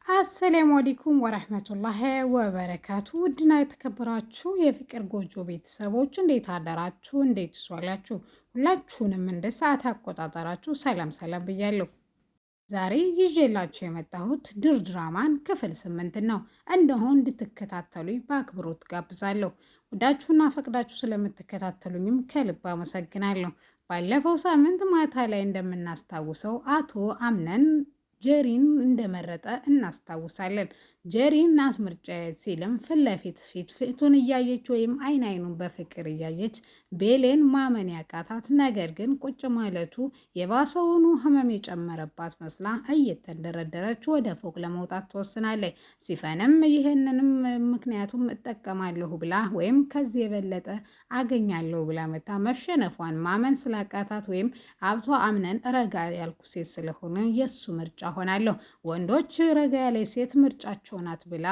አሰላሙ አለይኩም ወራህመቱላሂ ወበረካቱ። ውድና የተከበራችሁ የፍቅር ጎጆ ቤተሰቦች እንዴት አደራችሁ? እንዴት ዋላችሁ? ሁላችሁንም እንደ ሰዓት አቆጣጠራችሁ ሰላም ሰላም ብያለሁ። ዛሬ ይዤላችሁ የመጣሁት ድራማን ክፍል 8 ነው። እነሆ እንድትከታተሉኝ በአክብሮት ጋብዛለሁ። ወዳችሁና ፈቅዳችሁ ስለምትከታተሉኝም ከልብ አመሰግናለሁ። ባለፈው ሳምንት ማታ ላይ እንደምናስታውሰው አቶ አምነን ጀሪን እንደመረጠ እናስታውሳለን። ጀሪ ናት ምርጫ ሲልም ፊቱን እያየች ወይም አይኑን በፍቅር እያየች ቤሌን ማመን ያቃታት፣ ነገር ግን ቁጭ ማለቱ የባሰውኑ ህመም የጨመረባት መስላ እየተንደረደረች ወደ ፎቅ ለመውጣት ትወስናለች። ሲፈንም ይህንንም ምክንያቱም እጠቀማለሁ ብላ ወይም ከዚህ የበለጠ አገኛለሁ ብላ መታ መሸነፏን ማመን ስላቃታት ወይም አብቶ አምነን ረጋ ያልኩ ሴት ስለሆነ የሱ ምርጫ ሆናለሁ፣ ወንዶች ረጋ ያለ ሴት ምርጫቸው ናት ብላ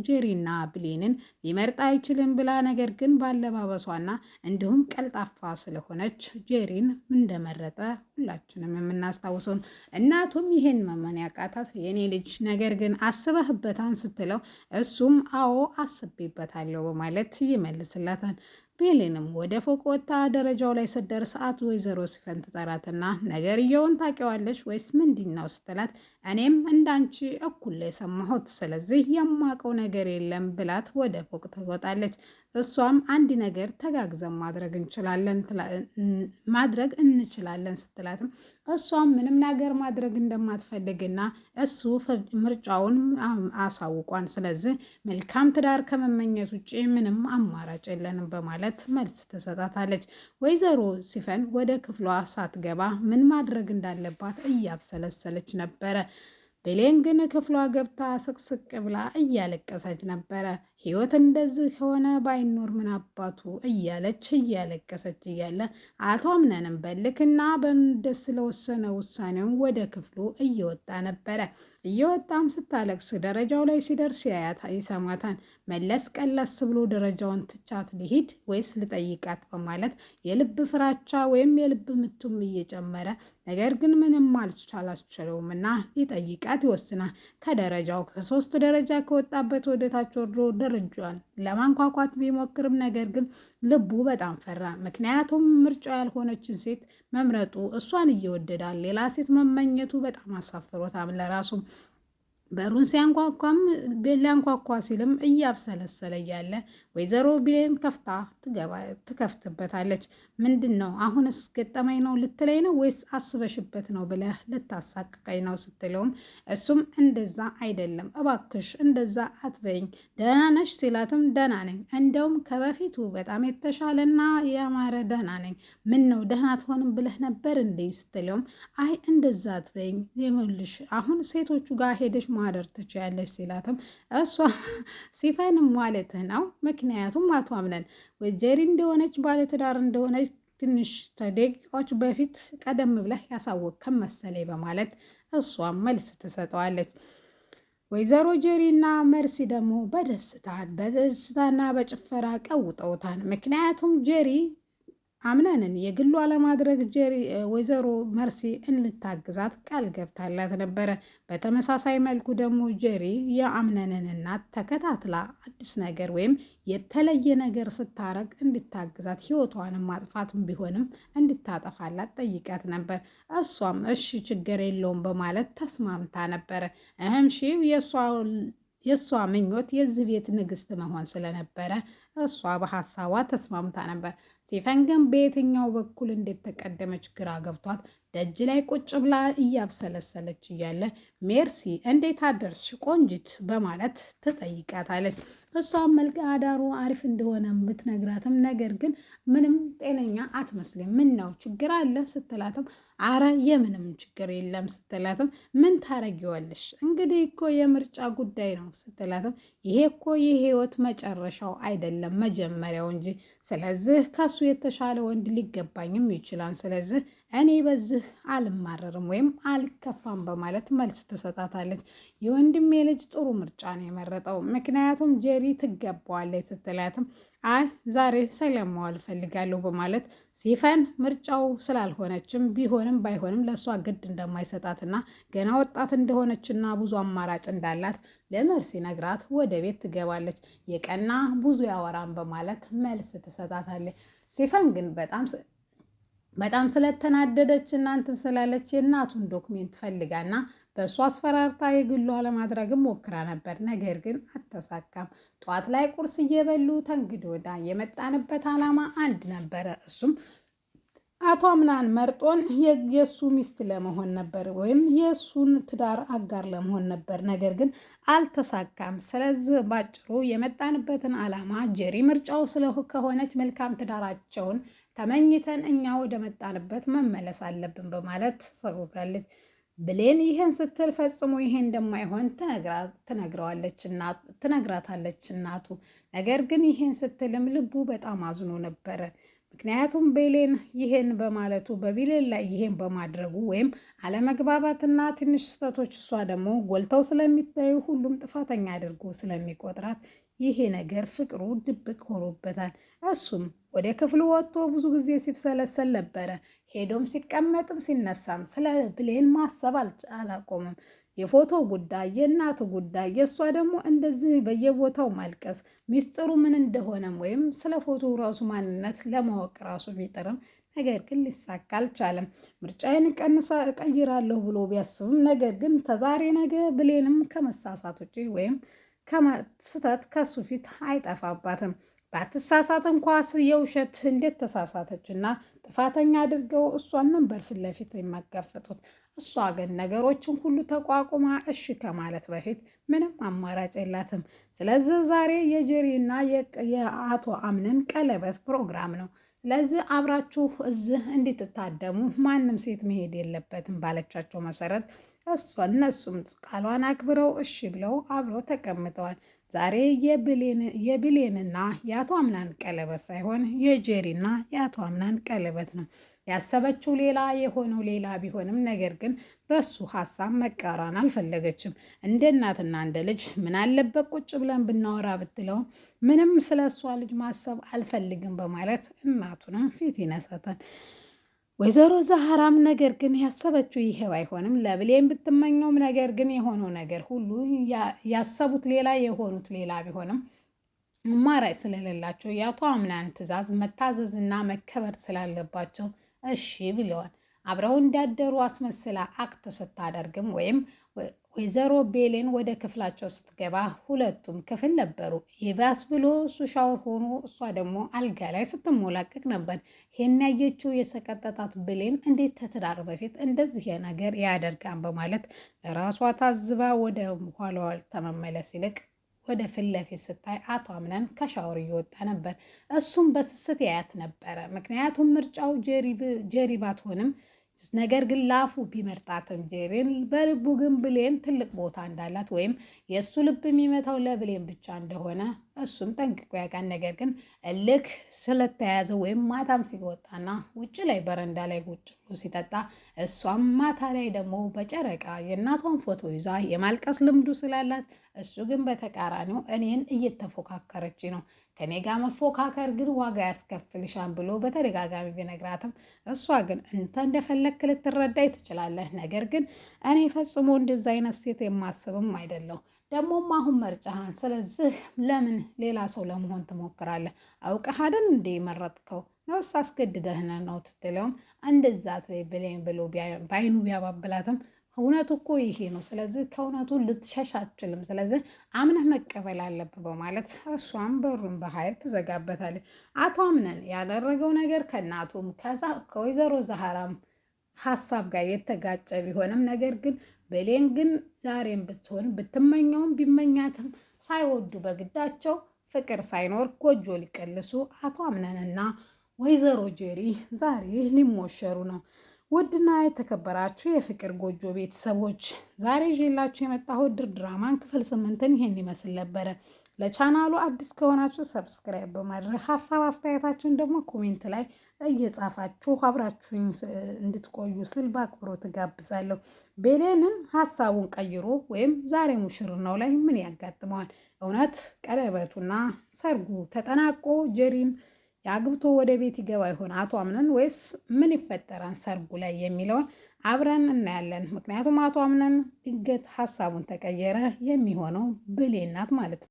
ጄሪና ብሌንን ሊመርጥ አይችልም ብላ፣ ነገር ግን ባለባበሷና እንዲሁም ቀልጣፋ ስለሆነች ጄሪን እንደመረጠ ሁላችንም የምናስታውሰውን። እናቱም ይሄን መመን ያቃታት የኔ ልጅ ነገር ግን አስበህበታን ስትለው እሱም አዎ አስቤበታለሁ በማለት ይመልስላታል። ቤሌንም ወደ ፎቅ ወጥታ ደረጃው ላይ ስትደርስ አቶ ወይዘሮ ሲፈን ትጠራትና ነገርየውን ታውቂዋለሽ ወይስ ምንድን ነው ስትላት እኔም እንዳንቺ እኩል የሰማሁት ስለዚህ የማውቀው ነገር የለም ብላት ወደ ፎቅ ትወጣለች። እሷም አንድ ነገር ተጋግዘን ማድረግ እንችላለን ስትላትም እሷም ምንም ነገር ማድረግ እንደማትፈልግና እሱ ምርጫውን አሳውቋን፣ ስለዚህ መልካም ትዳር ከመመኘት ውጭ ምንም አማራጭ የለንም በማለት መልስ ትሰጣታለች። ወይዘሮ ሲፈን ወደ ክፍሏ ሳትገባ ምን ማድረግ እንዳለባት እያብሰለሰለች ነበረ። ብሌን ግን ክፍሏ ገብታ ስቅስቅ ብላ እያለቀሰች ነበረ። ህይወት እንደዚህ ከሆነ ባይኖር ምን አባቱ እያለቀሰች እያለ አቶ አምነንም በልክና በደስ ስለወሰነ ውሳኔውን ወደ ክፍሉ እየወጣ ነበረ። እየወጣም ስታለቅስ ደረጃው ላይ ሲደርስ ይሰማታል። መለስ ቀለስ ብሎ ደረጃውን ትቻት ሊሂድ ወይስ ልጠይቃት በማለት የልብ ፍራቻ ወይም የልብ ምቱም እየጨመረ ነገር ግን ምንም አላስቻለውም እና ሊጠይቃት ይወስናል። ከደረጃው ከ3 ደረጃ ከወጣበት ወደታች ወርዶ ደረጃዋን ለማንኳኳት ቢሞክርም ነገር ግን ልቡ በጣም ፈራ። ምክንያቱም ምርጫ ያልሆነችን ሴት መምረጡ እሷን እየወደዳል ሌላ ሴት መመኘቱ በጣም አሳፍሮታል ለራሱ። በሩን ሲያንኳኳም ሊያንኳኳ ሲልም እያብሰለሰለ እያለ ወይዘሮ ብሌን ከፍታ ትከፍትበታለች። ምንድን ነው አሁንስ ገጠመኝ ነው ልትለኝ ነው ወይስ አስበሽበት ነው ብለህ ልታሳቅቀኝ ነው ስትለውም እሱም እንደዛ አይደለም እባክሽ እንደዛ አትበይኝ ደህና ነሽ ሲላትም ደህና ነኝ፣ እንደውም ከበፊቱ በጣም የተሻለና ያማረ ደህና ነኝ፣ ምን ነው ደህና ትሆንም ብለህ ነበር እንዴ ስትለውም አይ እንደዛ አትበይኝ ይኸውልሽ አሁን ሴቶቹ ጋር ሄደሽ ማደር ትችያለሽ ሲላትም እሷ ሲፈንም ማለትህ ነው ምክንያቱም አቶ አምነን ጀሪ እንደሆነች ባለትዳር እንደሆነች ትንሽ ደቂቃዎች በፊት ቀደም ብለህ ያሳወቅከን መሰለኝ በማለት እሷም መልስ ትሰጠዋለች። ወይዘሮ ጀሪና መርሲ ደግሞ በደስታና በጭፈራ ቀውጠውታል። ምክንያቱም ጀሪ አምነንን የግሏ ለማድረግ ወይዘሮ መርሲ እንልታግዛት ቃል ገብታላት ነበረ። በተመሳሳይ መልኩ ደግሞ ጀሪ የአምነንን እናት ተከታትላ አዲስ ነገር ወይም የተለየ ነገር ስታረግ እንድታግዛት ህይወቷንም ማጥፋትም ቢሆንም እንድታጠፋላት ጠይቃት ነበር። እሷም እሺ ችግር የለውም በማለት ተስማምታ ነበረ። የእሷ ምኞት የዚህ ቤት ንግስት መሆን ስለነበረ እሷ በሀሳቧ ተስማምታ ነበር። ሲፈን ግን በየትኛው በኩል እንዴት ተቀደመች ግራ ገብቷት ደጅ ላይ ቁጭ ብላ እያብሰለሰለች እያለ ሜርሲ እንዴት አደርሽ ቆንጂት በማለት ትጠይቃታለች። እሷም መልክ አዳሩ አሪፍ እንደሆነ ብትነግራትም ነገር ግን ምንም ጤነኛ አትመስልም። ምን ነው ችግር አለ ስትላትም አረ የምንም ችግር የለም ስትላትም ምን ታረጊዋለሽ እንግዲህ እኮ የምርጫ ጉዳይ ነው ስትላትም ይሄ እኮ የህይወት መጨረሻው አይደለም መጀመሪያው እንጂ፣ ስለዚህ ከሱ የተሻለ ወንድ ሊገባኝም ይችላል፣ ስለዚህ እኔ በዚህ አልማረርም ወይም አልከፋም በማለት መልስ ትሰጣታለች። የወንድሜ ልጅ ጥሩ ምርጫ ነው የመረጠው፣ ምክንያቱም ጄሪ ትገባዋለች ስትላትም አይ ዛሬ ሰለማዋል ፈልጋለሁ በማለት ሲፈን ምርጫው ስላልሆነችም ቢሆንም ባይሆንም ለእሷ ግድ እንደማይሰጣትና ገና ወጣት እንደሆነችና ብዙ አማራጭ እንዳላት ለመርሲ ነግራት ወደ ቤት ትገባለች። የቀና ብዙ ያወራን በማለት መልስ ትሰጣታለች። ሲፈን ግን በጣም ስለተናደደች እናንትን ስላለች የእናቱን ዶክሜንት ፈልጋና በእሱ አስፈራርታ የግሏ ለማድረግም ሞክራ ነበር። ነገር ግን አልተሳካም። ጠዋት ላይ ቁርስ እየበሉ ተንግዶ ወዳ የመጣንበት ዓላማ አንድ ነበረ። እሱም አቶ አምናን መርጦን የእሱ ሚስት ለመሆን ነበር ወይም የእሱን ትዳር አጋር ለመሆን ነበር። ነገር ግን አልተሳካም። ስለዚህ ባጭሩ የመጣንበትን ዓላማ ጄሪ ምርጫው ከሆነች መልካም ትዳራቸውን ተመኝተን እኛ ወደ መጣንበት መመለስ አለብን በማለት ሰሩታለች። ብሌን ይህን ስትል ፈጽሞ ይሄ እንደማይሆን ትነግራታለች እናቱ። ነገር ግን ይህን ስትልም ልቡ በጣም አዝኖ ነበረ። ምክንያቱም ብሌን ይህን በማለቱ በብሌን ላይ ይህን በማድረጉ ወይም አለመግባባትና ትንሽ ስህተቶች እሷ ደግሞ ጎልተው ስለሚታዩ ሁሉም ጥፋተኛ አድርጎ ስለሚቆጥራት ይሄ ነገር ፍቅሩ ድብቅ ሆኖበታል። እሱም ወደ ክፍሉ ወጥቶ ብዙ ጊዜ ሲብሰለሰል ነበረ። ሄዶም ሲቀመጥም ሲነሳም ስለ ብሌን ማሰብ አላቆምም። የፎቶ ጉዳይ፣ የእናቱ ጉዳይ፣ የእሷ ደግሞ እንደዚህ በየቦታው ማልቀስ፣ ሚስጥሩ ምን እንደሆነም ወይም ስለ ፎቶ ራሱ ማንነት ለማወቅ ራሱ ቢጥርም ነገር ግን ሊሳካ አልቻለም። ምርጫዬን እቀይራለሁ ብሎ ቢያስብም ነገር ግን ተዛሬ ነገ ብሌንም ከመሳሳት ውጪ ወይም ስህተት ከሱ ፊት አይጠፋባትም። ባትሳሳት እንኳ የውሸት እንዴት ተሳሳተች እና ጥፋተኛ አድርገው እሷን ነበር ፊት ለፊት የማጋፈጡት። እሷ ግን ነገሮችን ሁሉ ተቋቁማ እሺ ከማለት በፊት ምንም አማራጭ የላትም። ስለዚህ ዛሬ የጄሪና የአቶ አምነን ቀለበት ፕሮግራም ነው። ስለዚህ አብራችሁ እዚህ እንድትታደሙ ማንም ሴት መሄድ የለበትም ባለቻቸው መሰረት እነሱም ቃሏን አክብረው እሺ ብለው አብረው ተቀምጠዋል። ዛሬ የብሌንና የአቶ አምናን ቀለበት ሳይሆን የጄሪና የአቶ አምናን ቀለበት ነው። ያሰበችው ሌላ የሆነው ሌላ ቢሆንም ነገር ግን በሱ ሀሳብ መቃራን አልፈለገችም። እንደ እናትና እንደ ልጅ ምን አለበት ቁጭ ብለን ብናወራ ብትለውም ምንም ስለ እሷ ልጅ ማሰብ አልፈልግም በማለት እናቱንም ፊት ይነሳታል። ወይዘሮ ዛህራም ነገር ግን ያሰበችው ይሄ ባይሆንም ለብሌን ብትመኘውም ነገር ግን የሆነው ነገር ሁሉ ያሰቡት ሌላ የሆኑት ሌላ ቢሆንም አማራጭ ስለሌላቸው የአቶ አምናን ትዕዛዝ መታዘዝና መከበር ስላለባቸው እሺ ብለዋል። አብረው እንዳደሩ አስመስላ አክት ስታደርግም ወይም ወይዘሮ ቤሌን ወደ ክፍላቸው ስትገባ ሁለቱም ክፍል ነበሩ። ይባስ ብሎ እሱ ሻወር ሆኖ እሷ ደግሞ አልጋ ላይ ስትሞላቀቅ ነበር። ይሄን ያየችው የሰቀጠጣት ብሌን እንዴት ከትዳር በፊት እንደዚህ ነገር ያደርጋን በማለት ለራሷ ታዝባ ወደ ኋላዋ ከመመለስ ይልቅ ወደ ፊት ለፊት ስታይ አቶ አምነን ከሻወር እየወጣ ነበር። እሱም በስስት ያያት ነበረ። ምክንያቱም ምርጫው ጄሪ ባትሆንም ነገር ግን ላፉ ቢመርጣትም ጄሪን በልቡ ግን ብሌን ትልቅ ቦታ እንዳላት ወይም የእሱ ልብ የሚመታው ለብሌን ብቻ እንደሆነ እሱም ጠንቅቆ ያውቃል። ነገር ግን እልክ ስለተያዘ ወይም ማታም ሲወጣና ውጭ ላይ በረንዳ ላይ ቁጭ ብሎ ሲጠጣ እሷም ማታ ላይ ደግሞ በጨረቃ የእናቷን ፎቶ ይዛ የማልቀስ ልምዱ ስላላት እሱ ግን በተቃራኒው እኔን እየተፎካከረች ነው፣ ከኔ ጋር መፎካከር ግን ዋጋ ያስከፍልሻን ብሎ በተደጋጋሚ ቢነግራትም እሷ ግን እንተ እንደፈለግክ ልትረዳይ ትችላለህ፣ ነገር ግን እኔ ፈጽሞ እንደዛ አይነት ሴት የማስብም አይደለሁ። ደግሞም አሁን መርጫህን፣ ስለዚህ ለምን ሌላ ሰው ለመሆን ትሞክራለህ? አውቀህ አይደል እንዴ መረጥከው ነውስ አስገድደህን ነው ትትለውም እንደዛ ብሌን ብሎ በአይኑ ቢያባብላትም እውነቱ እኮ ይሄ ነው። ስለዚህ ከእውነቱ ልትሸሽ አትችልም። ስለዚህ አምነህ መቀበል አለብህ በማለት እሷም በሩን በኃይል ትዘጋበታለች። አቶ አምነን ያደረገው ነገር ከእናቱም ከወይዘሮ ዛህራም ሀሳብ ጋር የተጋጨ ቢሆንም ነገር ግን ብሌን ግን ዛሬም ብትሆን ብትመኘውም ቢመኛትም ሳይወዱ በግዳቸው ፍቅር ሳይኖር ጎጆ ሊቀልሱ አቶ አምነንና ወይዘሮ ጄሪ ዛሬ ሊሞሸሩ ነው። ውድና የተከበራችሁ የፍቅር ጎጆ ቤተሰቦች ዛሬ ይዤላችሁ የመጣሁት ድራማን ክፍል 8ን ይሄን ይመስል ነበረ። ለቻናሉ አዲስ ከሆናችሁ ሰብስክራይብ በማድረግ ሀሳብ አስተያየታችሁን ደግሞ ኮሜንት ላይ እየጻፋችሁ አብራችሁኝ እንድትቆዩ ስል በአክብሮት እጋብዛለሁ። ቤሌንን ሀሳቡን ቀይሮ ወይም ዛሬ ሙሽርናው ላይ ምን ያጋጥመዋል? እውነት ቀለበቱና ሰርጉ ተጠናቆ ጀሪን የአግብቶ ወደ ቤት ይገባ ይሆን አቶ አምነን ወይስ ምን ይፈጠራል ሰርጉ ላይ የሚለውን አብረን እናያለን። ምክንያቱም አቶ አምነን ድንገት ሀሳቡን ተቀየረ የሚሆነው ብሌን ናት ማለት ነው።